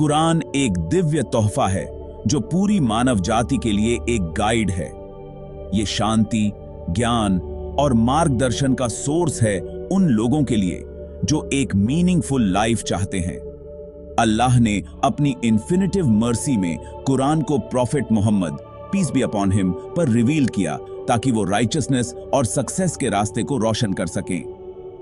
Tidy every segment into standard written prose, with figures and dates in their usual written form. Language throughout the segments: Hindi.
कुरान एक दिव्य तोहफा है जो पूरी मानव जाति के लिए एक गाइड है। ये शांति, ज्ञान और मार्गदर्शन का सोर्स है उन लोगों के लिए जो एक मीनिंगफुल लाइफ चाहते हैं। अल्लाह ने अपनी इन्फिनिटिव मर्सी में कुरान को prophet Muhammad peace be upon him पर रिवील किया ताकि वो राइचसनेस और सक्सेस के रास्ते को रोशन कर सकें।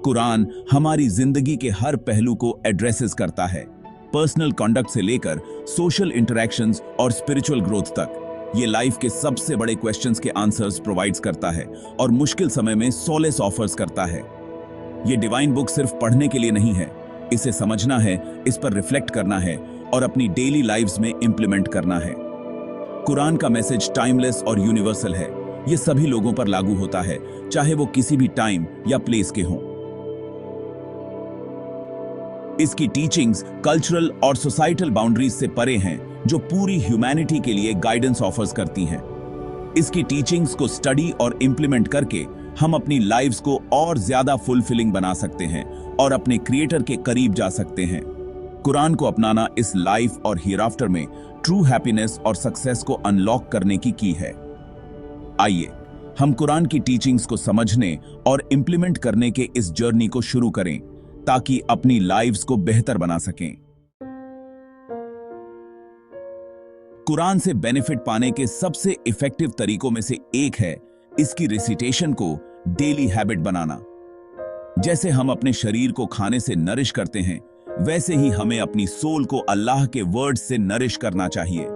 कुरान हमारी जिंदगी के हर पहलू को एड्रेसेस करता है, पर्सनल कॉन्डक्ट से लेकर सोशल इंटरैक्शंस और स्पिरिचुअल ग्रोथ तक। ये लाइफ के सबसे बड़े क्वेश्चंस के आंसर्स प्रोवाइड्स करता है और मुश्किल समय में सोलेस ऑफर्स करता है। ये डिवाइन बुक सिर्फ पढ़ने के लिए नहीं है, इसे समझना है, इस पर रिफ्लेक्ट करना है और अपनी डेली लाइव्स में इंप्लीमेंट करना है। कुरान का मैसेज टाइमलेस और यूनिवर्सल है। ये सभी लोगों पर लागू होता है, चाहे वो किसी भी टाइम या प्लेस के हों। इसकी टीचिंग्स कल्चरल और सोसाइटल बाउंड्रीज से परे हैं, जो पूरी ह्यूमैनिटी के लिए गाइडेंस ऑफर्स करती हैं। इसकी टीचिंग्स को स्टडी और इंप्लीमेंट करके हम अपनी लाइव्स को और ज्यादा फुलफिलिंग बना सकते हैं और अपने क्रिएटर के करीब जा सकते हैं। कुरान को अपनाना इस लाइफ और हियरआफ्टर में ट्रू हैप्पीनेस और सक्सेस को अनलॉक करने की की है। आइए हम कुरान की टीचिंग्स को समझने और इंप्लीमेंट करने के इस जर्नी को शुरू करें ताकि अपनी लाइव्स को बेहतर बना सकें। कुरान से बेनिफिट पाने के सबसे इफेक्टिव तरीकों में से एक है इसकी रिसिटेशन को डेली हैबिट बनाना। जैसे हम अपने शरीर को खाने से नरिश करते हैं, वैसे ही हमें अपनी सोल को अल्लाह के वर्ड्स से नरिश करना चाहिए।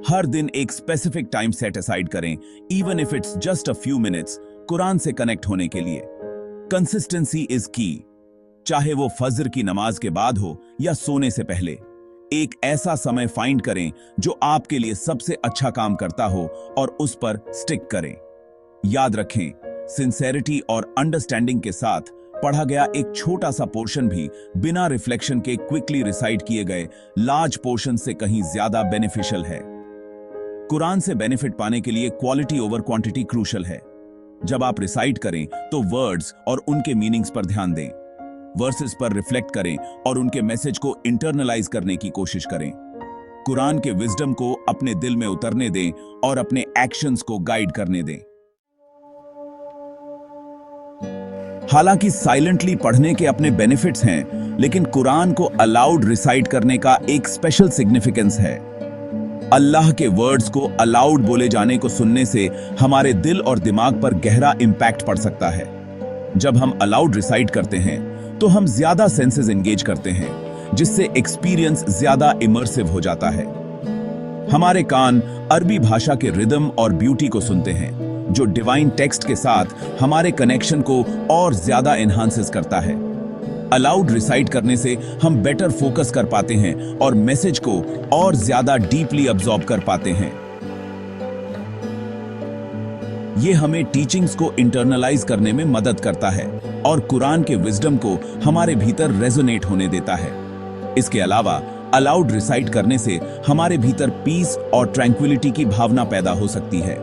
हर दिन एक स्पेसिफिक टाइम सेट असाइड करें, even if it's just a few minutes, Quran से कनेक्ट होने के लिए। कंसिस्टेंसी इज की। चाहे वो फजर की नमाज के बाद हो या सोने से पहले, एक ऐसा समय फाइंड करें जो आपके लिए सबसे अच्छा काम करता हो और उस पर स्टिक करें। याद रखें, सिंसेरिटी और अंडरस्टैंडिंग के साथ पढ़ा गया एक छोटा सा पोर्शन भी बिना रिफ्लेक्शन के क्विकली रिसाइट किए गए लार्ज पोर्शन से कहीं ज्यादा बेनिफिशियल है। कुरान से बेनिफिट पाने के लिए क्वालिटी ओवर क्वांटिटी क्रूशल है। जब आप रिसाइट करें तो वर्ड्स और उनके मीनिंग्स पर ध्यान दें, वर्सेस पर रिफ्लेक्ट करें और उनके मैसेज को इंटरनलाइज करने की कोशिश करें। कुरान के विजडम को अपने दिल में उतरने दें और अपने एक्शंस को गाइड करने दें। हालांकि साइलेंटली पढ़ने के अपने बेनिफिट्स हैं, लेकिन कुरान को अलाउड रिसाइट करने का एक स्पेशल सिग्निफिकेंस है। अल्लाह के वर्ड्स को अलाउड बोले जाने को सुनने से हमारे दिल और दिमाग पर गहरा इंपैक्ट पड़ सकता है। जब हम अलाउड रिसाइट करते हैं तो हम ज्यादा सेंसेस एंगेज करते हैं, जिससे एक्सपीरियंस ज्यादा इमर्सिव हो जाता है। हमारे कान अरबी भाषा के रिदम और ब्यूटी को सुनते हैं, जो डिवाइन टेक्स्ट के साथ हमारे कनेक्शन को और ज्यादा एनहांसेस करता है। अलाउड रिसाइट करने से हम बेटर फोकस कर पाते हैं और मैसेज को और ज्यादा डीपली अब्सॉर्ब कर पाते हैं। यह हमें टीचिंग्स को इंटरनलाइज करने में मदद करता है और कुरान के विजडम को हमारे भीतर रेजोनेट होने देता है। इसके अलावा अलाउड रिसाइट करने से हमारे भीतर पीस और ट्रैंक्विलिटी की भावना पैदा हो सकती है।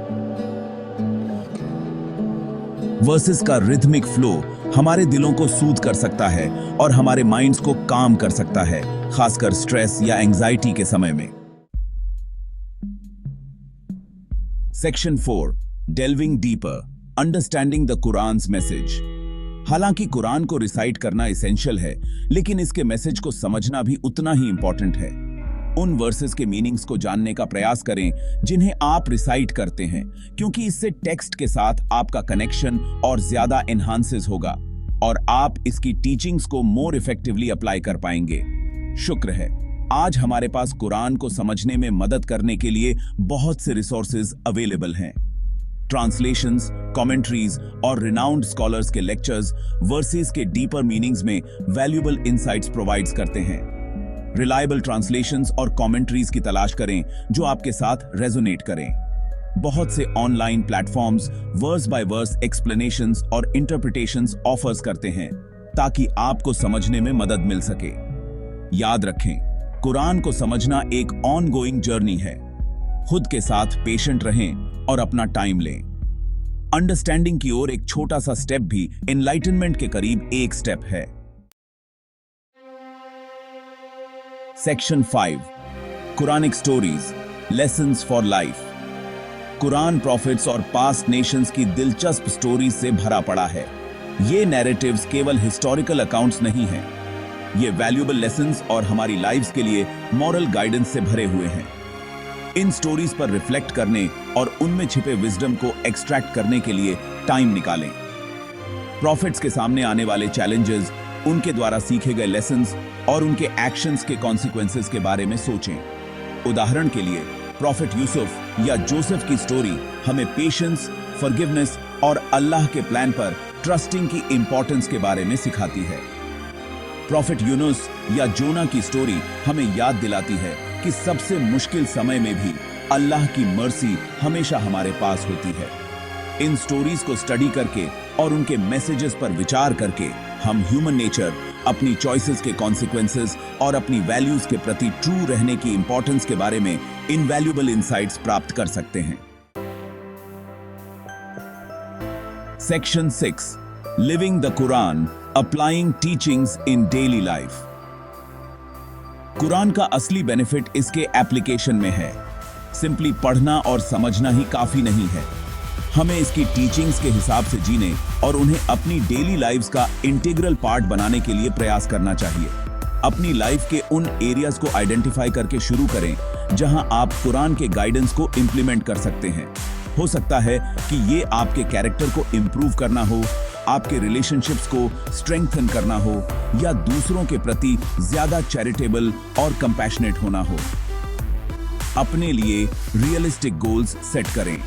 वर्सेस का रिथमिक फ्लो हमारे दिलों को सूद कर सकता है और हमारे माइंड्स को काम कर सकता है, खासकर स्ट्रेस या एंजाइटी के समय में। Section 4, delving deeper, understanding the Quran's message. हालांकि कुरान को रिसाइट करना इसेंशियल है, लेकिन इसके मैसेज को समझना भी उतना ही इंपॉर्टेंट है। उन वर्सेस के मीनिंग्स को जानने का प्रयास करें जिन्हें आप रिसाइट करते हैं, क्योंकि इससे टेक्स्ट के साथ आपका कनेक्शन और ज्यादा एनहांसेस होगा और आप इसकी टीचिंग्स को मोर इफेक्टिवली अप्लाई कर पाएंगे। शुक्र है, आज हमारे पास कुरान को समझने में मदद करने के लिए बहुत से रिसोर्सेज अवेलेबल हैं। ट्रांसलेशंस, कमेंट्रीज और रिनाउंड स्कॉलर्स के लेक्चर्स वर्सेस के डीपर मीनिंग्स में वैल्यूएबल इनसाइट्स प्रोवाइड्स करते हैं। रिलायबल ट्रांसलेशंस और कमेंट्रीज की तलाश करें जो आपके साथ रेजोनेट करें। बहुत से online platforms verse by verse explanations और इंटरप्रिटेशंस ऑफर्स करते हैं ताकि आपको समझने में मदद मिल सके। याद रखें, कुरान को समझना एक ऑनगोइंग जर्नी है। खुद के साथ पेशेंट रहें और अपना टाइम लें। अंडरस्टैंडिंग की ओर एक छोटा सा स्टेप भी एनलाइटनमेंट के करीब एक स्टेप है। Section 5, Quranic stories, lessons for life. Quran profits और पास्ट नेशंस की दिलचस्प स्टोरीज से भरा पड़ा है। ये नैरेटिव्स केवल हिस्टोरिकल अकाउंट्स नहीं हैं, ये वैल्यूएबल लेसन्स और हमारी लाइफ्स के लिए मॉरल गाइडेंस से भरे हुए हैं। इन स्टोरीज पर रिफ्लेक्ट करने और उनमें छिपे विजडम को एक्सट्रैक्ट करने के लिए टाइम निकालें। प्रॉफिट्स के सामने आने वाले चैलेंजेस, उनके द्वारा सीखे गए लेसन्स और उनके एक्शंस के कॉन्सिक्वेंसेस के बारे में सोचें। उदाहरण के लिए प्रॉफिट यूसुफ या जोसेफ की स्टोरी हमें पेशेंस, फॉरगिवनेस और अल्लाह के प्लान पर ट्रस्टिंग की इंपॉर्टेंस के बारे में सिखाती है। प्रॉफिट यूनुस या जोना की स्टोरी हमें याद दिलाती है कि सबसे मुश्किल समय में भी अल्लाह की मर्सी हमेशा हमारे पास होती है। इन स्टोरीज को स्टडी करके और उनके मैसेजेस पर विचार करके हम ह्यूमन नेचर, अपनी चॉइसेस के कॉन्सिक्वेंसेस और अपनी वैल्यूज के प्रति ट्रू रहने की इंपॉर्टेंस के बारे में इनवैल्यूएबल इंसाइट्स प्राप्त कर सकते हैं। Section 6, living the Quran, applying teachings in daily life. Quran का असली बेनिफिट इसके एप्लीकेशन में है। सिंपली पढ़ना और समझना ही काफी नहीं है, हमें इसकी टीचिंग्स के हिसाब से जीने और उन्हें अपनी डेली लाइफ्स का इंटीग्रल पार्ट बनाने के लिए प्रयास करना चाहिए। अपनी लाइफ के उन एरियाज को आइडेंटिफाई करके शुरू करें जहां आप कुरान के गाइडेंस को इंप्लीमेंट कर सकते हैं। हो सकता है कि ये आपके कैरेक्टर को इंप्रूव करना हो, आपके रिलेशनशिप्स को स्ट्रेंथन करना हो या दूसरों के प्रति ज्यादा चैरिटेबल और कंपैशनेट होना हो। अपने लिए रियलिस्टिक गोल्स सेट करें।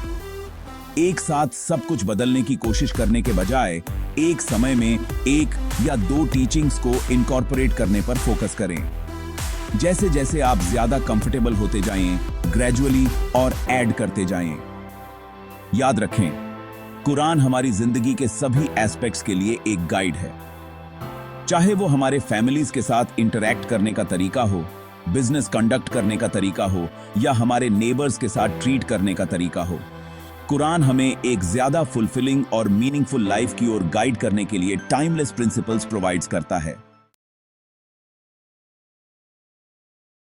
एक साथ सब कुछ बदलने की कोशिश करने के बजाय एक समय में एक या दो टीचिंग्स को इनकॉर्पोरेट करने पर फोकस करें। जैसे जैसे आप ज्यादा कंफर्टेबल होते जाएं, ग्रेजुअली और ऐड करते जाएं। याद रखें, कुरान हमारी जिंदगी के सभी एस्पेक्ट्स के लिए एक गाइड है। चाहे वो हमारे फैमिलीज के साथ इंटरैक्ट करने का तरीका हो, बिजनेस कंडक्ट करने का तरीका हो या हमारे नेबर्स के साथ ट्रीट करने का तरीका हो, कुरान हमें एक ज्यादा फुलफिलिंग और मीनिंगफुल लाइफ की ओर गाइड करने के लिए टाइमलेस प्रिंसिपल्स प्रोवाइड्स करता है।